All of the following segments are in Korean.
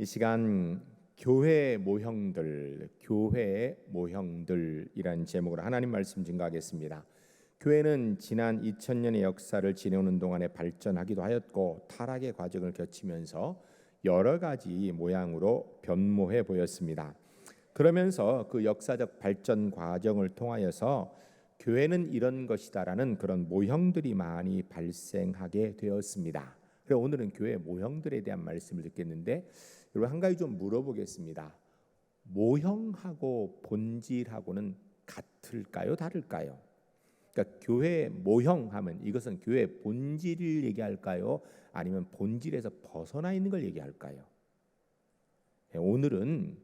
이 시간 교회 모형들이라는 제목으로 하나님 말씀 증거하겠습니다. 교회는 지난 2000년의 역사를 지내오는 동안에 발전하기도 하였고 타락의 과정을 거치면서 여러 가지 모양으로 변모해 보였습니다. 그러면서 그 역사적 발전 과정을 통하여서 교회는 이런 것이다라는 그런 모형들이 많이 발생하게 되었습니다. 그래서 오늘은 교회 모형들에 대한 말씀을 듣겠는데 여러분 한 가지 좀 물어보겠습니다. 모형하고 본질하고는 같을까요? 다를까요? 그러니까 교회 모형하면 이것은 교회 본질을 얘기할까요? 아니면 본질에서 벗어나 있는 걸 얘기할까요? 오늘은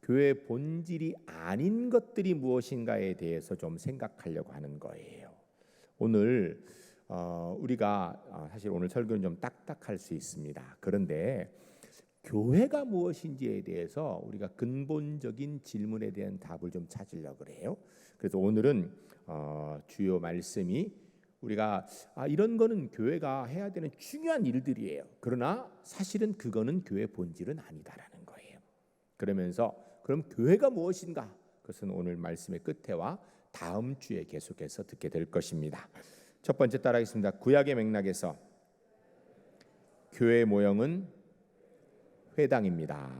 교회 본질이 아닌 것들이 무엇인가에 대해서 좀 생각하려고 하는 거예요. 오늘 우리가 사실 오늘 설교는 좀 딱딱할 수 있습니다. 그런데 교회가 무엇인지에 대해서 우리가 근본적인 질문에 대한 답을 좀 찾으려고 그래요. 그래서 오늘은 주요 말씀이 우리가 이런 거는 교회가 해야 되는 중요한 일들이에요. 그러나 사실은 그거는 교회 본질은 아니다라는 거예요. 그러면서 그럼 교회가 무엇인가? 그것은 오늘 말씀의 끝에와 다음 주에 계속해서 듣게 될 것입니다. 첫 번째 따라하겠습니다. 구약의 맥락에서 교회 모형은 회당입니다.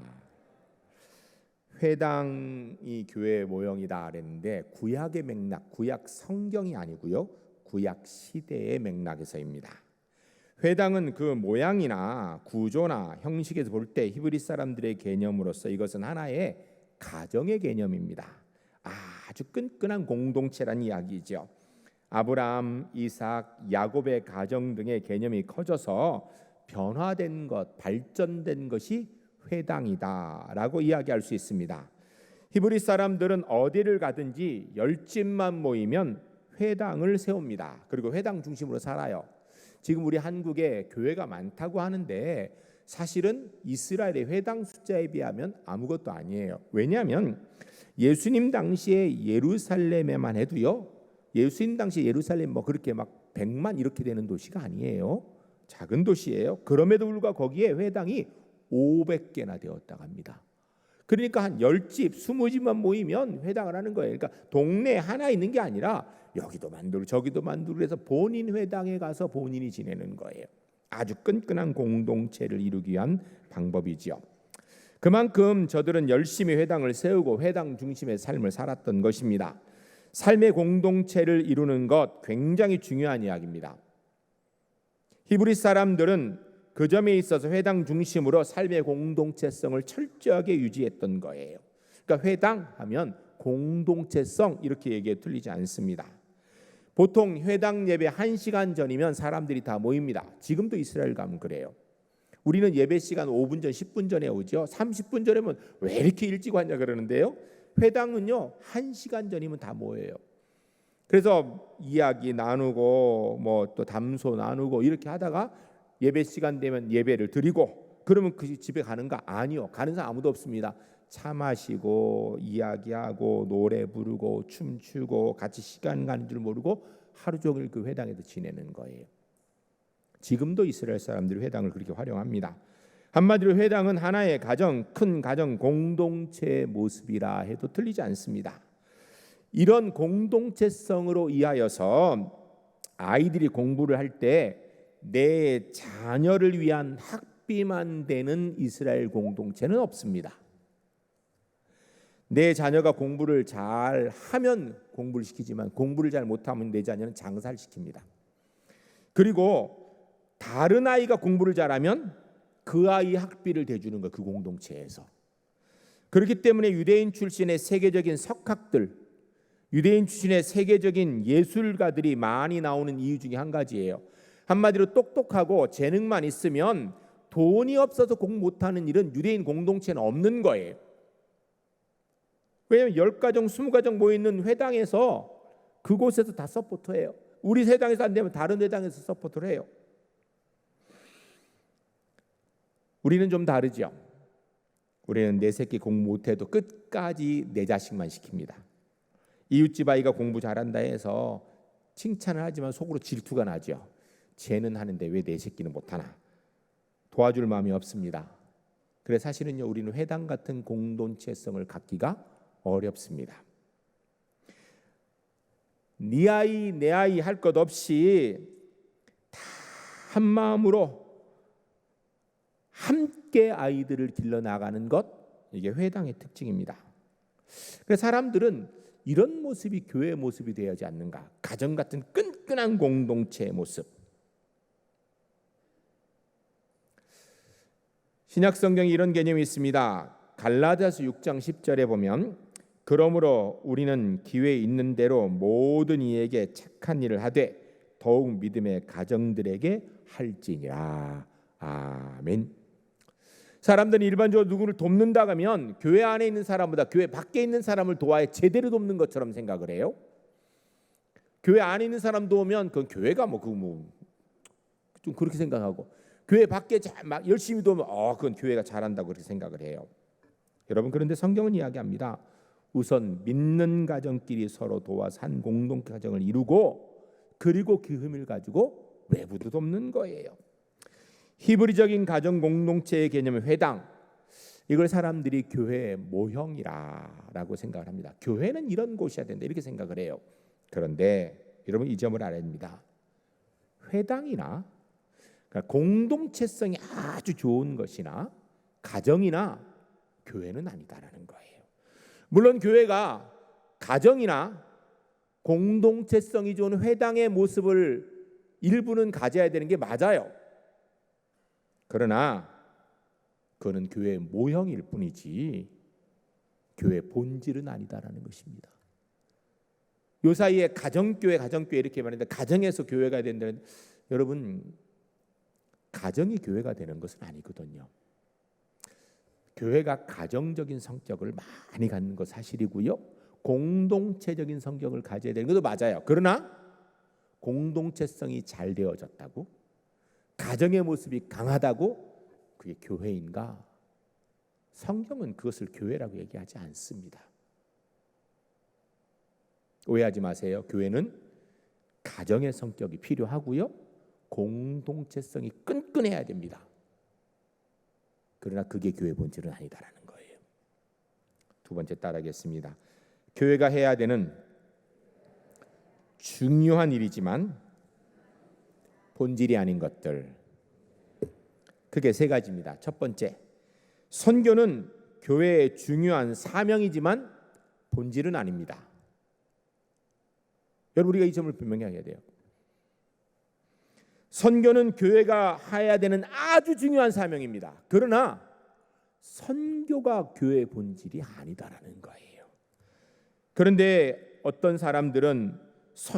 회당이 교회 모형이다 그랬는데 구약의 맥락, 구약 성경이 아니고요. 구약 시대의 맥락에서입니다. 회당은 그 모양이나 구조나 형식에서 볼 때 히브리 사람들의 개념으로서 이것은 하나의 가정의 개념입니다. 아주 끈끈한 공동체라는 이야기죠. 아브라함, 이삭, 야곱의 가정 등의 개념이 커져서 변화된 것, 발전된 것이 회당이다라고 이야기할 수 있습니다. 히브리 사람들은 어디를 가든지 10집만 모이면 회당을 세웁니다. 그리고 회당 중심으로 살아요. 지금 우리 한국에 교회가 많다고 하는데 사실은 이스라엘의 회당 숫자에 비하면 아무것도 아니에요. 왜냐하면 예수님 당시에 예루살렘에만 해도요. 예수님 당시 예루살렘 그렇게 막 100만 이렇게 되는 도시가 아니에요. 작은 도시예요. 그럼에도 불구하고 거기에 회당이 500개나 되었다고 합니다. 그러니까 한 10집, 20집만 모이면 회당을 하는 거예요. 그러니까 동네에 하나 있는 게 아니라 여기도 만들고 저기도 만들고 그래서 본인 회당에 가서 본인이 지내는 거예요. 아주 끈끈한 공동체를 이루기 위한 방법이지요. 그만큼 저들은 열심히 회당을 세우고 회당 중심의 삶을 살았던 것입니다. 삶의 공동체를 이루는 것 굉장히 중요한 이야기입니다. 히브리 사람들은 그 점에 있어서 회당 중심으로 삶의 공동체성을 철저하게 유지했던 거예요. 그러니까 회당하면 공동체성 이렇게 얘기해 틀리지 않습니다. 보통 회당 예배 1시간 전이면 사람들이 다 모입니다. 지금도 이스라엘 가면 그래요. 우리는 예배 시간 5분 전, 10분 전에 오죠. 30분 전에면 왜 이렇게 일찍 왔냐 그러는데요. 회당은요 1시간 전이면 다 모여요. 그래서 이야기 나누고 또 담소 나누고 이렇게 하다가 예배 시간 되면 예배를 드리고 그러면 그 집에 가는가? 아니요. 가는 사람 아무도 없습니다. 차 마시고 이야기하고 노래 부르고 춤추고 같이 시간 가는 줄 모르고 하루 종일 그 회당에서 지내는 거예요. 지금도 이스라엘 사람들이 회당을 그렇게 활용합니다. 한마디로 회당은 하나의 가정, 큰 가정 공동체의 모습이라 해도 틀리지 않습니다. 이런 공동체성으로 이하여서 아이들이 공부를 할 때 내 자녀를 위한 학비만 되는 이스라엘 공동체는 없습니다. 내 자녀가 공부를 잘 하면 공부를 시키지만 공부를 잘 못하면 내 자녀는 장사를 시킵니다. 그리고 다른 아이가 공부를 잘하면 그 아이 학비를 대주는 거예요. 그 공동체에서. 그렇기 때문에 유대인 출신의 세계적인 석학들, 유대인 출신의 세계적인 예술가들이 많이 나오는 이유 중에 한 가지예요. 한마디로 똑똑하고 재능만 있으면 돈이 없어서 공부 못하는 일은 유대인 공동체는 없는 거예요. 왜냐하면 10가정, 20가정 모이는 회당에서 그곳에서 다 서포터해요. 우리 회당에서 안 되면 다른 회당에서 서포터를 해요. 우리는 좀 다르죠. 우리는 내 새끼 공부 못해도 끝까지 내 자식만 시킵니다. 이웃집 아이가 공부 잘한다 해서 칭찬을 하지만 속으로 질투가 나죠. 쟤는 하는데 왜 내 새끼는 못하나? 도와줄 마음이 없습니다. 그래 사실은요 우리는 회당 같은 공동체성을 갖기가 어렵습니다. 네 아이 내 아이 할 것 없이 다 한마음으로 함께 아이들을 길러 나가는 것, 이게 회당의 특징입니다. 그래서 사람들은 이런 모습이 교회의 모습이 되어야지 않는가? 가정 같은 끈끈한 공동체의 모습. 신약 성경에 이런 개념이 있습니다. 갈라디아서 6장 10절에 보면 그러므로 우리는 기회 있는 대로 모든 이에게 착한 일을 하되 더욱 믿음의 가정들에게 할지니라. 아멘. 사람들은 일반적으로 누구를 돕는다 하면 교회 안에 있는 사람보다 교회 밖에 있는 사람을 도와야 제대로 돕는 것처럼 생각을 해요. 교회 안에 있는 사람 도우면 그건 교회가 좀 그렇게 생각하고, 교회 밖에 막 열심히 도우면 그건 교회가 잘한다고 그렇게 생각을 해요. 여러분, 그런데 성경은 이야기합니다. 우선 믿는 가정끼리 서로 도와서 한 공동 가정을 이루고, 그리고 그 힘을 가지고 외부도 돕는 거예요. 히브리적인 가정 공동체의 개념은 회당, 이걸 사람들이 교회의 모형이라고 생각을 합니다. 교회는 이런 곳이어야 된다 이렇게 생각을 해요. 그런데 여러분 이 점을 알아야 됩니다. 회당이나 그러니까 공동체성이 아주 좋은 것이나 가정이나 교회는 아니다라는 거예요. 물론 교회가 가정이나 공동체성이 좋은 회당의 모습을 일부는 가져야 되는 게 맞아요. 그러나 그거는 교회의 모형일 뿐이지 교회의 본질은 아니다라는 것입니다. 요 사이에 가정교회 이렇게 말하는데, 가정에서 교회가 된다는, 여러분 가정이 교회가 되는 것은 아니거든요. 교회가 가정적인 성격을 많이 갖는 것 사실이고요, 공동체적인 성격을 가져야 되는 것도 맞아요. 그러나 공동체성이 잘 되어졌다고, 가정의 모습이 강하다고 그게 교회인가? 성경은 그것을 교회라고 얘기하지 않습니다. 오해하지 마세요. 교회는 가정의 성격이 필요하고요, 공동체성이 끈끈해야 됩니다. 그러나 그게 교회 본질은 아니다라는 거예요. 두 번째 따라하겠습니다. 교회가 해야 되는 중요한 일이지만 본질이 아닌 것들, 그게 세 가지입니다. 첫 번째, 선교는 교회의 중요한 사명이지만 본질은 아닙니다. 여러분, 우리가 이 점을 분명히 해야 돼요. 선교는 교회가 해야 되는 아주 중요한 사명입니다. 그러나 선교가 교회의 본질이 아니다라는 거예요. 그런데 어떤 사람들은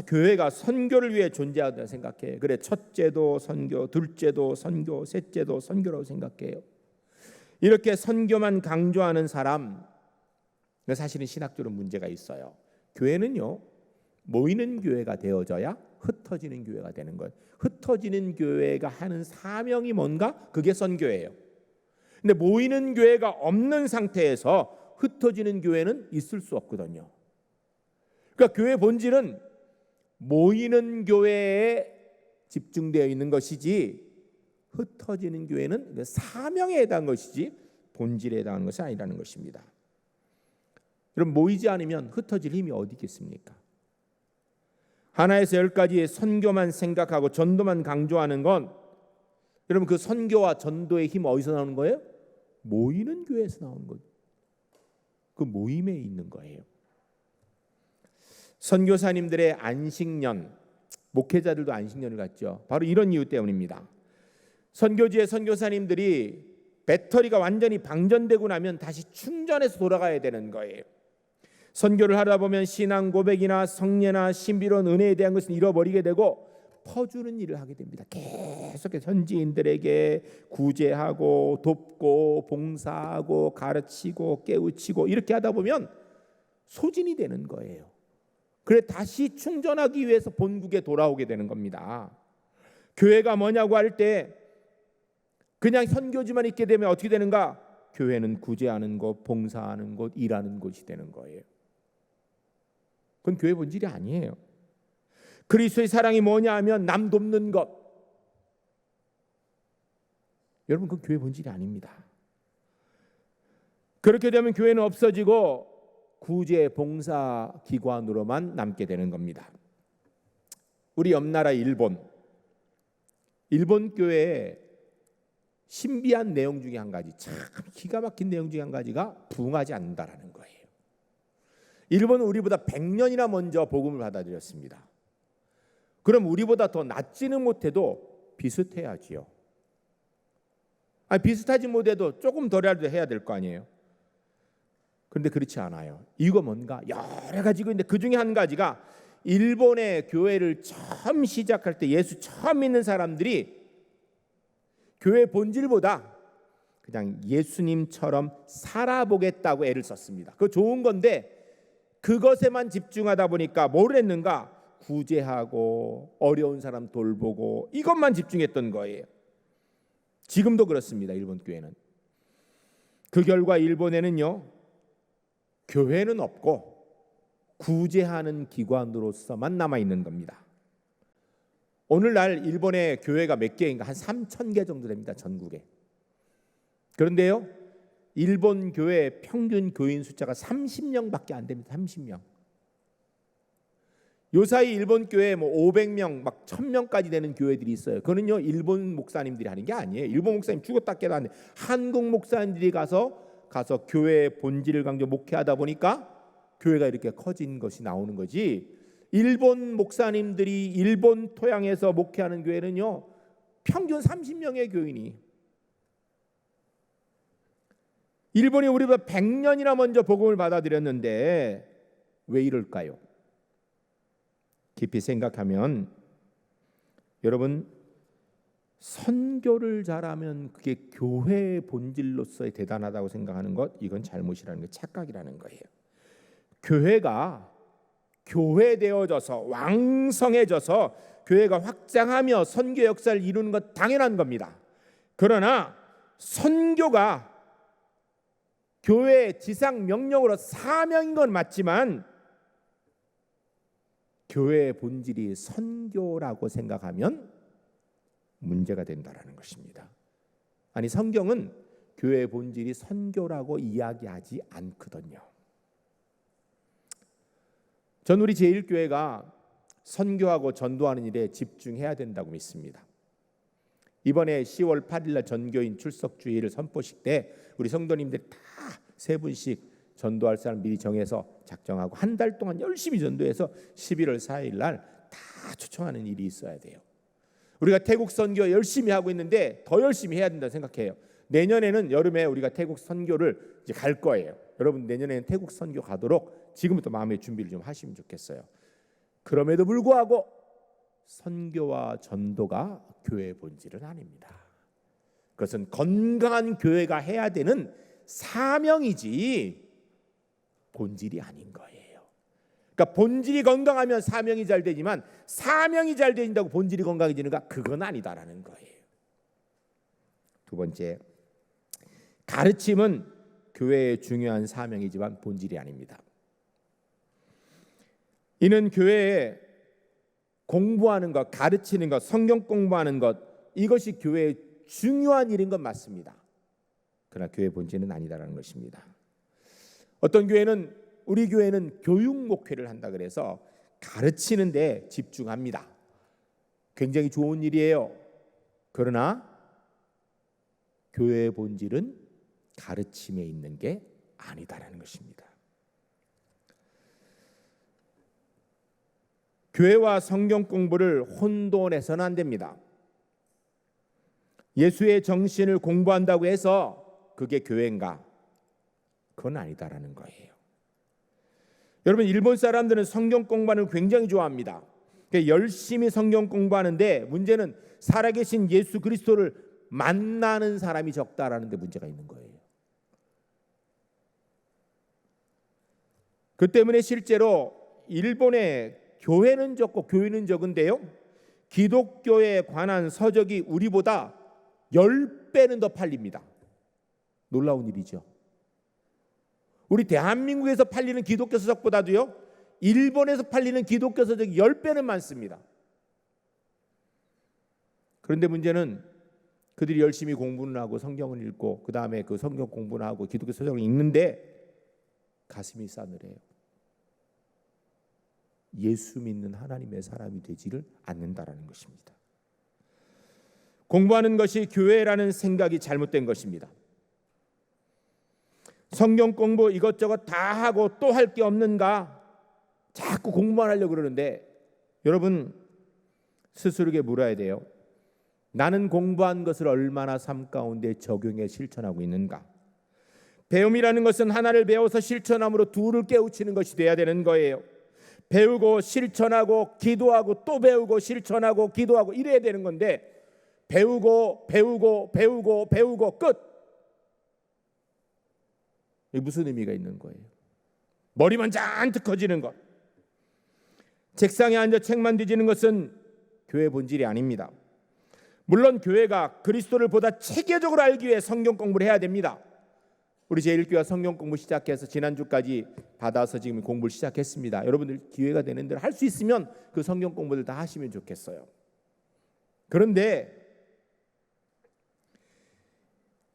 교회가 선교를 위해 존재한다고 생각해요. 그래, 첫째도 선교, 둘째도 선교, 셋째도 선교라고 생각해요. 이렇게 선교만 강조하는 사람, 사실은 신학적으로 문제가 있어요. 교회는요, 모이는 교회가 되어져야 흩어지는 교회가 되는 거예요. 흩어지는 교회가 하는 사명이 뭔가? 그게 선교예요. 근데 모이는 교회가 없는 상태에서 흩어지는 교회는 있을 수 없거든요. 그러니까 교회의 본질은 모이는 교회에 집중되어 있는 것이지, 흩어지는 교회는 사명에 해당한 것이지 본질에 해당하는 것이 아니라는 것입니다. 여러분, 모이지 않으면 흩어질 힘이 어디 있겠습니까? 하나에서 열까지의 선교만 생각하고 전도만 강조하는 건, 여러분 그 선교와 전도의 힘 어디서 나오는 거예요? 모이는 교회에서 나오는 거예요. 그 모임에 있는 거예요. 선교사님들의 안식년, 목회자들도 안식년을 갖죠. 바로 이런 이유 때문입니다. 선교지의 선교사님들이 배터리가 완전히 방전되고 나면 다시 충전해서 돌아가야 되는 거예요. 선교를 하다 보면 신앙 고백이나 성례나 신비로운 은혜에 대한 것은 잃어버리게 되고 퍼주는 일을 하게 됩니다. 계속해서 현지인들에게 구제하고 돕고 봉사하고 가르치고 깨우치고 이렇게 하다 보면 소진이 되는 거예요. 그래 다시 충전하기 위해서 본국에 돌아오게 되는 겁니다. 교회가 뭐냐고 할 때 그냥 선교지만 있게 되면 어떻게 되는가? 교회는 구제하는 곳, 봉사하는 곳, 일하는 곳이 되는 거예요. 그건 교회 본질이 아니에요. 그리스도의 사랑이 뭐냐 하면 남 돕는 것. 여러분, 그건 교회 본질이 아닙니다. 그렇게 되면 교회는 없어지고 구제 봉사 기관으로만 남게 되는 겁니다. 우리 옆나라 일본 교회에 신비한 내용 중에 한 가지, 참 기가 막힌 내용 중에 한 가지가 부흥하지 않는다라는 거예요. 일본은 우리보다 100년이나 먼저 복음을 받아들였습니다. 그럼 우리보다 더 낫지는 못해도 비슷해야지요. 아니, 비슷하지 못해도 조금 덜이라도 해야 될 거 아니에요. 그런데 그렇지 않아요. 이유가 뭔가 여러 가지고 있는데 그 중에 한 가지가 일본의 교회를 처음 시작할 때 예수 처음 믿는 사람들이 교회 본질보다 그냥 예수님처럼 살아보겠다고 애를 썼습니다. 그거 좋은 건데 그것에만 집중하다 보니까 뭘 했는가? 구제하고 어려운 사람 돌보고 이것만 집중했던 거예요. 지금도 그렇습니다. 일본 교회는. 그 결과 일본에는요, 교회는 없고 구제하는 기관으로서만 남아 있는 겁니다. 오늘날 일본의 교회가 몇 개인가? 한 3,000개 정도 됩니다. 전국에. 그런데요, 일본 교회 평균 교인 숫자가 30명밖에 안 됩니다. 30명. 요사이 일본 교회에 500명, 막 1000명까지 되는 교회들이 있어요. 그거는요, 일본 목사님들이 하는 게 아니에요. 일본 목사님 죽었다 깨닫는데 한국 목사님들이 가서 교회의 본질을 강조 목회하다 보니까 교회가 이렇게 커진 것이 나오는 거지. 일본 목사님들이 일본 토양에서 목회하는 교회는요, 평균 30명의 교인이. 일본이 우리보다 100년이나 먼저 복음을 받아들였는데 왜 이럴까요? 깊이 생각하면 여러분, 선교를 잘하면 그게 교회의 본질로서의 대단하다고 생각하는 것, 이건 잘못이라는 거, 착각이라는 거예요. 교회가 교회되어져서 왕성해져서 교회가 확장하며 선교 역사를 이루는 것 당연한 겁니다. 그러나 선교가 교회의 지상 명령으로 사명인 건 맞지만 교회의 본질이 선교라고 생각하면 문제가 된다라는 것입니다. 아니, 성경은 교회의 본질이 선교라고 이야기하지 않거든요. 전 우리 제1교회가 선교하고 전도하는 일에 집중해야 된다고 믿습니다. 이번에 10월 8일 날 전교인 출석 주일을 선포식 때 우리 성도님들 다 3분씩 전도할 사람 미리 정해서 작정하고 한 달 동안 열심히 전도해서 11월 4일 날 다 초청하는 일이 있어야 돼요. 우리가 태국 선교 열심히 하고 있는데 더 열심히 해야 된다 생각해요. 내년에는 여름에 우리가 태국 선교를 이제 갈 거예요. 여러분, 내년에는 태국 선교 가도록 지금부터 마음의 준비를 좀 하시면 좋겠어요. 그럼에도 불구하고 선교와 전도가 교회의 본질은 아닙니다. 그것은 건강한 교회가 해야 되는 사명이지 본질이 아닌 거예요. 그러니까 본질이 건강하면 사명이 잘 되지만 사명이 잘 된다고 본질이 건강해지는가? 그건 아니다라는 거예요. 두 번째, 가르침은 교회의 중요한 사명이지만 본질이 아닙니다. 이는 교회에 공부하는 것, 가르치는 것, 성경 공부하는 것, 이것이 교회의 중요한 일인 건 맞습니다. 그러나 교회의 본질은 아니다라는 것입니다. 어떤 교회는, 우리 교회는 교육 목회를 한다 그래서 가르치는 데 집중합니다. 굉장히 좋은 일이에요. 그러나 교회의 본질은 가르침에 있는 게 아니다라는 것입니다. 교회와 성경 공부를 혼돈해서는 안 됩니다. 예수의 정신을 공부한다고 해서 그게 교회인가? 그건 아니다라는 거예요. 여러분, 일본 사람들은 성경 공부하는 걸 굉장히 좋아합니다. 열심히 성경 공부하는데 문제는 살아계신 예수 그리스도를 만나는 사람이 적다라는 데 문제가 있는 거예요. 그 때문에 실제로 일본의 교회는 적고 교회는 적은데요, 기독교에 관한 서적이 우리보다 10배는 더 팔립니다. 놀라운 일이죠. 우리 대한민국에서 팔리는 기독교 서적보다도요, 일본에서 팔리는 기독교 서적이 10배는 많습니다. 그런데 문제는 그들이 열심히 공부는 하고 성경을 읽고 그 다음에 그 성경 공부는 하고 기독교 서적을 읽는데 가슴이 싸늘해요. 예수 믿는 하나님의 사람이 되지를 않는다라는 것입니다. 공부하는 것이 교회라는 생각이 잘못된 것입니다. 성경 공부 이것저것 다 하고 또 할 게 없는가? 자꾸 공부만 하려고 그러는데 여러분 스스로에게 물어야 돼요. 나는 공부한 것을 얼마나 삶 가운데 적용해 실천하고 있는가? 배움이라는 것은 하나를 배워서 실천함으로 둘을 깨우치는 것이 돼야 되는 거예요. 배우고 실천하고 기도하고 또 배우고 실천하고 기도하고 이래야 되는 건데 배우고 끝. 이게 무슨 의미가 있는 거예요? 머리만 잔뜩 커지는 것. 책상에 앉아 책만 뒤지는 것은 교회 본질이 아닙니다. 물론 교회가 그리스도를 보다 체계적으로 알기 위해 성경 공부를 해야 됩니다. 우리 제1교회가 성경 공부 시작해서 지난주까지 받아서 지금 공부를 시작했습니다. 여러분들 기회가 되는 대로 할 수 있으면 그 성경 공부를 다 하시면 좋겠어요. 그런데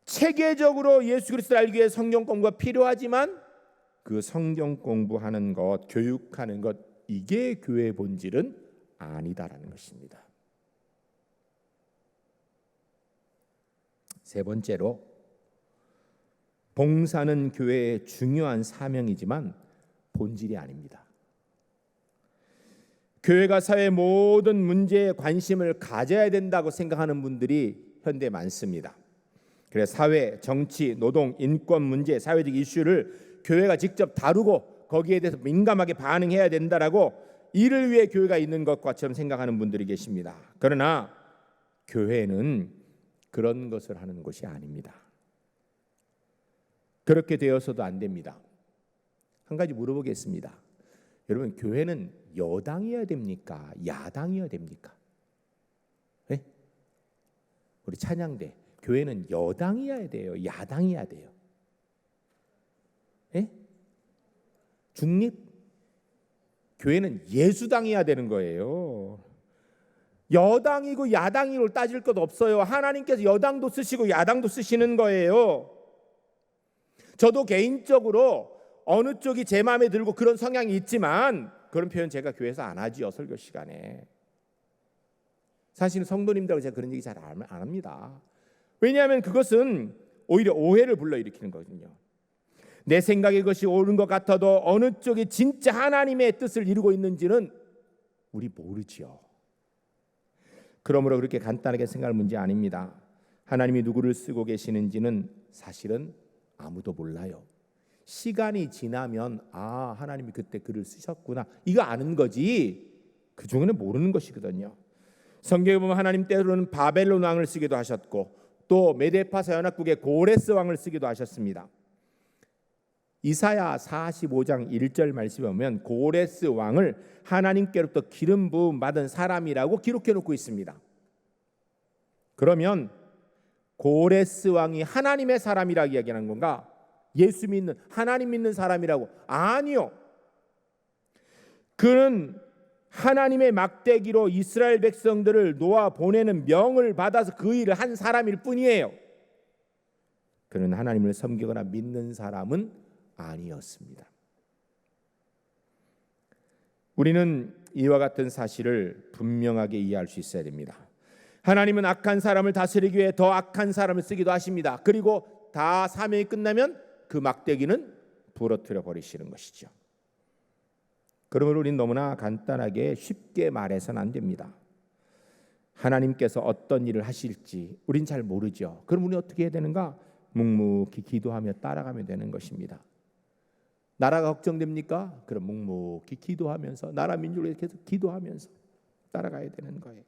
체계적으로 예수 그리스도를 알기 위해 성경 공부가 필요하지만 그 성경 공부하는 것, 교육하는 것 이게 교회의 본질은 아니다라는 것입니다. 세 번째로 봉사는 교회의 중요한 사명이지만 본질이 아닙니다. 교회가 사회 모든 문제에 관심을 가져야 된다고 생각하는 분들이 현대에 많습니다. 그래서 사회, 정치, 노동, 인권 문제, 사회적 이슈를 교회가 직접 다루고 거기에 대해서 민감하게 반응해야 된다라고 이를 위해 교회가 있는 것과처럼 생각하는 분들이 계십니다. 그러나 교회는 그런 것을 하는 것이 아닙니다. 그렇게 되어서도 안 됩니다. 한 가지 물어보겠습니다. 여러분 교회는 여당이어야 됩니까? 야당이어야 됩니까? 네? 우리 찬양대 교회는 여당이어야 돼요? 야당이어야 돼요? 네? 중립? 교회는 예수당이어야 되는 거예요. 여당이고 야당이고 따질 것 없어요. 하나님께서 여당도 쓰시고 야당도 쓰시는 거예요. 저도 개인적으로 어느 쪽이 제 마음에 들고 그런 성향이 있지만 그런 표현 제가 교회에서 안 하지요. 설교 시간에. 사실은 성도님들하고 제가 그런 얘기 잘 안 합니다. 왜냐하면 그것은 오히려 오해를 불러일으키는 거거든요. 내 생각에 그것이 옳은 것 같아도 어느 쪽이 진짜 하나님의 뜻을 이루고 있는지는 우리 모르지요. 그러므로 그렇게 간단하게 생각할 문제 아닙니다. 하나님이 누구를 쓰고 계시는지는 사실은 아무도 몰라요. 시간이 지나면 아 하나님이 그때 글을 쓰셨구나 이거 아는 거지 그 중에는 모르는 것이거든요. 성경에 보면 하나님 때로는 바벨론 왕을 쓰기도 하셨고 또 메데파사 연합국의 고레스 왕을 쓰기도 하셨습니다. 이사야 45장 1절 말씀에 보면 고레스 왕을 하나님께로부터 기름 부음 받은 사람이라고 기록해 놓고 있습니다. 그러면 고레스 왕이 하나님의 사람이라고 이야기하는 건가? 예수 믿는 하나님 믿는 사람이라고? 아니요. 그는 하나님의 막대기로 이스라엘 백성들을 놓아 보내는 명을 받아서 그 일을 한 사람일 뿐이에요. 그는 하나님을 섬기거나 믿는 사람은 아니었습니다. 우리는 이와 같은 사실을 분명하게 이해할 수 있어야 됩니다. 하나님은 악한 사람을 다스리기 위해 더 악한 사람을 쓰기도 하십니다. 그리고 다 사명이 끝나면 그 막대기는 부러뜨려 버리시는 것이죠. 그러므로 우리는 너무나 간단하게 쉽게 말해서는 안 됩니다. 하나님께서 어떤 일을 하실지 우린 잘 모르죠. 그럼 우리는 어떻게 해야 되는가? 묵묵히 기도하며 따라가면 되는 것입니다. 나라가 걱정됩니까? 그럼 묵묵히 기도하면서 나라 민족을 계속 기도하면서 따라가야 되는 거예요.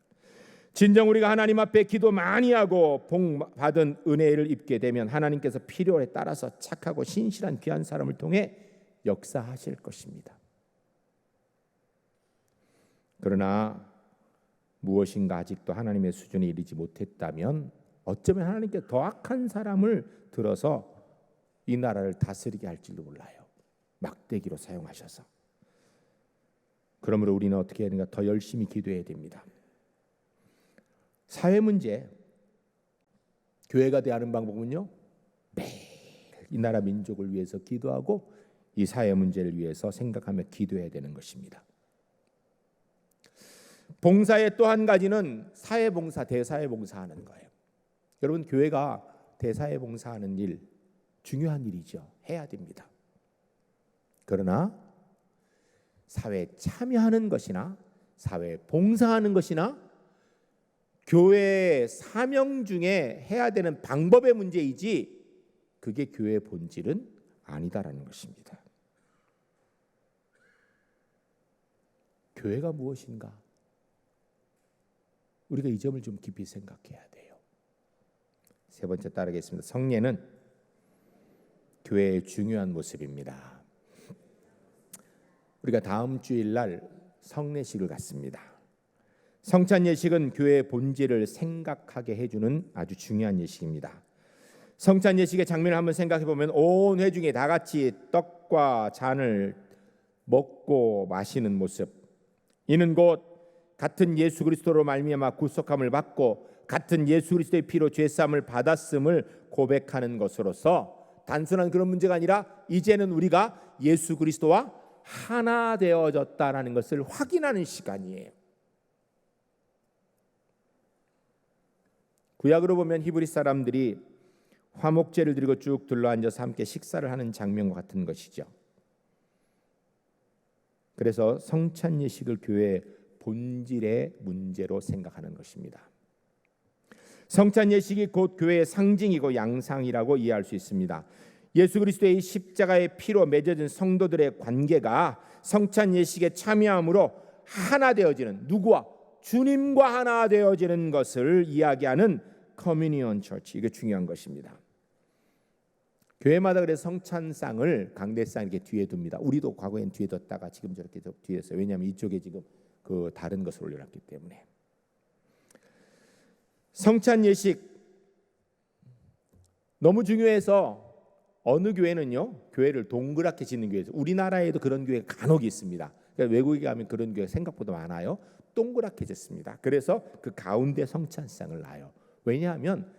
진정 우리가 하나님 앞에 기도 많이 하고 복 받은 은혜를 입게 되면 하나님께서 필요에 따라서 착하고 신실한 귀한 사람을 통해 역사하실 것입니다. 그러나 무엇인가 아직도 하나님의 수준에 이르지 못했다면 어쩌면 하나님께 더 악한 사람을 들어서 이 나라를 다스리게 할지도 몰라요. 막대기로 사용하셔서. 그러므로 우리는 어떻게 해야 되는가? 더 열심히 기도해야 됩니다. 사회 문제, 교회가 대하는 방법은요, 매일 이 나라 민족을 위해서 기도하고 이 사회 문제를 위해서 생각하며 기도해야 되는 것입니다. 봉사의 또 한 가지는 사회봉사, 대사회봉사하는 거예요. 여러분, 교회가 대사회봉사하는 일 중요한 일이죠. 해야 됩니다. 그러나 사회에 참여하는 것이나 사회에 봉사하는 것이나 교회의 사명 중에 해야 되는 방법의 문제이지 그게 교회의 본질은 아니다라는 것입니다. 교회가 무엇인가? 우리가 이 점을 좀 깊이 생각해야 돼요. 세 번째 따르겠습니다. 성례는 교회의 중요한 모습입니다. 우리가 다음 주일날 성례식을 갖습니다. 성찬 예식은 교회의 본질을 생각하게 해주는 아주 중요한 예식입니다. 성찬 예식의 장면을 한번 생각해 보면 온 회중이 다 같이 떡과 잔을 먹고 마시는 모습, 이는 곧 같은 예수 그리스도로 말미암아 구속함을 받고 같은 예수 그리스도의 피로 죄사함을 받았음을 고백하는 것으로서 단순한 그런 문제가 아니라 이제는 우리가 예수 그리스도와 하나 되어졌다라는 것을 확인하는 시간이에요. 구약으로 보면 히브리 사람들이 화목제를 드리고 쭉 둘러앉아서 함께 식사를 하는 장면과 같은 것이죠. 그래서 성찬 예식을 교회의 본질의 문제로 생각하는 것입니다. 성찬 예식이 곧 교회의 상징이고 양상이라고 이해할 수 있습니다. 예수 그리스도의 십자가의 피로 맺어진 성도들의 관계가 성찬 예식에 참여함으로 하나 되어지는, 누구와? 주님과 하나 되어지는 것을 이야기하는 커뮤니언 처치, 이게 중요한 것입니다. 교회마다 그래서 성찬상을, 강대상 이렇게 뒤에 둡니다. 우리도 과거엔 뒤에 뒀다가 지금 저렇게 뒤에 있어요. 왜냐하면 이쪽에 지금 그 다른 것을 올려놨기 때문에. 성찬 예식 너무 중요해서 어느 교회는요, 교회를 동그랗게 짓는 교회에서, 우리나라에도 그런 교회가 간혹 있습니다. 그러니까 외국에 가면 그런 교회가 생각보다 많아요. 동그랗게 짓습니다. 그래서 그 가운데 성찬상을 놔요. 왜냐하면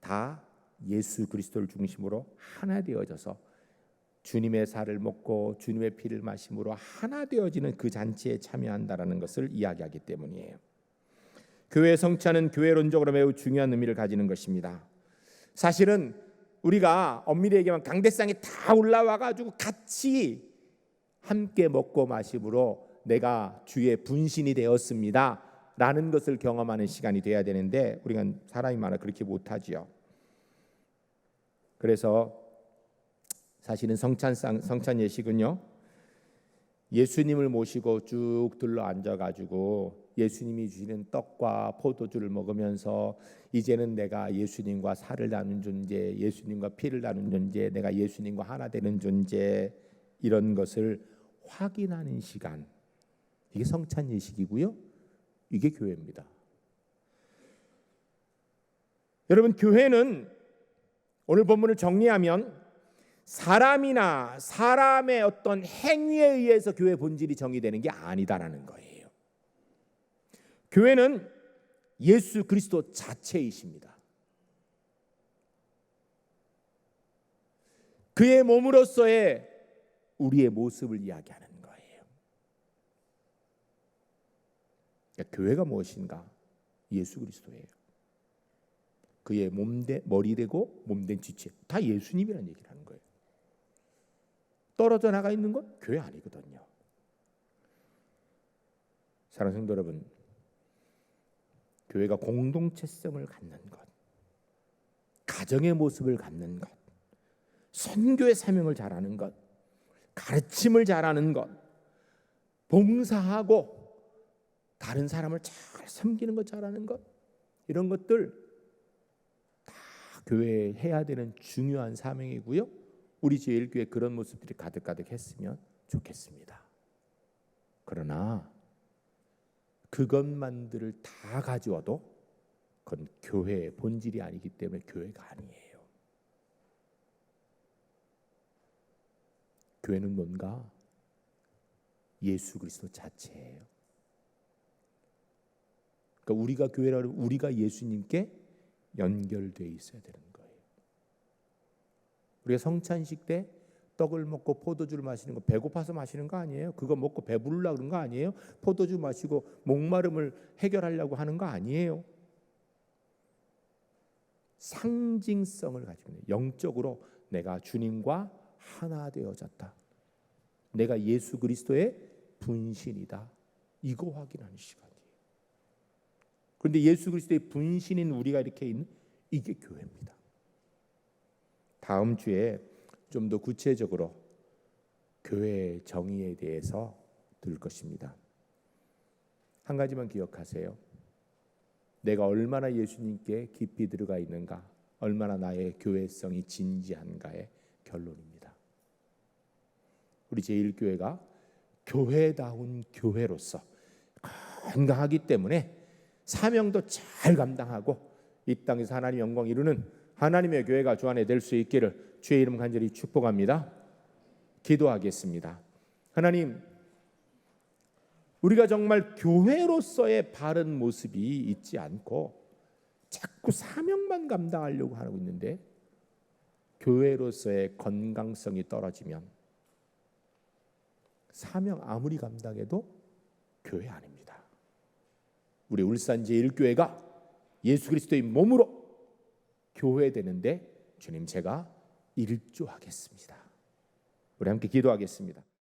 다 예수 그리스도를 중심으로 하나 되어져서 주님의 살을 먹고 주님의 피를 마심으로 하나 되어지는 그 잔치에 참여한다라는 것을 이야기하기 때문이에요. 교회 성찬은 교회론적으로 매우 중요한 의미를 가지는 것입니다. 사실은 우리가 엄밀히 얘기하면 강대상에 다 올라와 가지고 같이 함께 먹고 마심으로 내가 주의 분신이 되었습니다 라는 것을 경험하는 시간이 돼야 되는데 우리가 사람이 많아 그렇게 못하지요. 그래서 사실은 성찬 예식은요, 예수님을 모시고 쭉 둘러 앉아가지고 예수님이 주시는 떡과 포도주를 먹으면서 이제는 내가 예수님과 살을 나눈 존재, 예수님과 피를 나눈 존재, 내가 예수님과 하나 되는 존재, 이런 것을 확인하는 시간, 이게 성찬 예식이고요. 이게 교회입니다. 여러분, 교회는 오늘 본문을 정리하면 사람이나 사람의 어떤 행위에 의해서 교회 본질이 정의되는 게 아니다라는 거예요. 교회는 예수 그리스도 자체이십니다. 그의 몸으로서의 우리의 모습을 이야기하는 거예요. 그러니까 교회가 무엇인가? 예수 그리스도예요. 그의 머리 되고 몸된 지체, 다 예수님이라는 얘기를 하는 거예요. 떨어져 나가 있는 건 교회 아니거든요. 사랑하는 성도 여러분, 교회가 공동체성을 갖는 것, 가정의 모습을 갖는 것, 선교의 사명을 잘하는 것, 가르침을 잘하는 것, 봉사하고 다른 사람을 잘 섬기는 것 잘하는 것, 이런 것들 다 교회에 해야 되는 중요한 사명이고요. 우리 제1교회 그런 모습들이 가득가득 했으면 좋겠습니다. 그러나 그것만들을 다 가져와도 그건 교회의 본질이 아니기 때문에 교회가 아니에요. 교회는 뭔가 예수 그리스도 자체예요. 그러니까 우리가 교회라고 우리가 예수님께 연결되어 있어야 되는 거예요. 우리가 성찬식 때 떡을 먹고 포도주를 마시는 거 배고파서 마시는 거 아니에요? 그거 먹고 배부르려고 그런 거 아니에요? 포도주 마시고 목마름을 해결하려고 하는 거 아니에요? 상징성을 가지고 있는, 영적으로 내가 주님과 하나 되어졌다, 내가 예수 그리스도의 분신이다, 이거 확인하는 시간이에요. 그런데 예수 그리스도의 분신인 우리가 이렇게 있는, 이게 교회입니다. 다음 주에 좀 더 구체적으로 교회의 정의에 대해서 들을 것입니다. 한 가지만 기억하세요. 내가 얼마나 예수님께 깊이 들어가 있는가, 얼마나 나의 교회성이 진지한가의 결론입니다. 우리 제1교회가 교회다운 교회로서 건강하기 때문에 사명도 잘 감당하고 이 땅에서 하나님 영광 이루는 하나님의 교회가 주 안에 될 수 있기를 주의 이름 간절히 축복합니다. 기도하겠습니다. 하나님, 우리가 정말 교회로서의 바른 모습이 있지 않고 자꾸 사명만 감당하려고 하고 있는데, 교회로서의 건강성이 떨어지면 사명 아무리 감당해도 교회 아닙니다. 우리 울산 제1교회가 예수 그리스도의 몸으로 교회 되는데 주님, 제가 일조하겠습니다. 우리 함께 기도하겠습니다.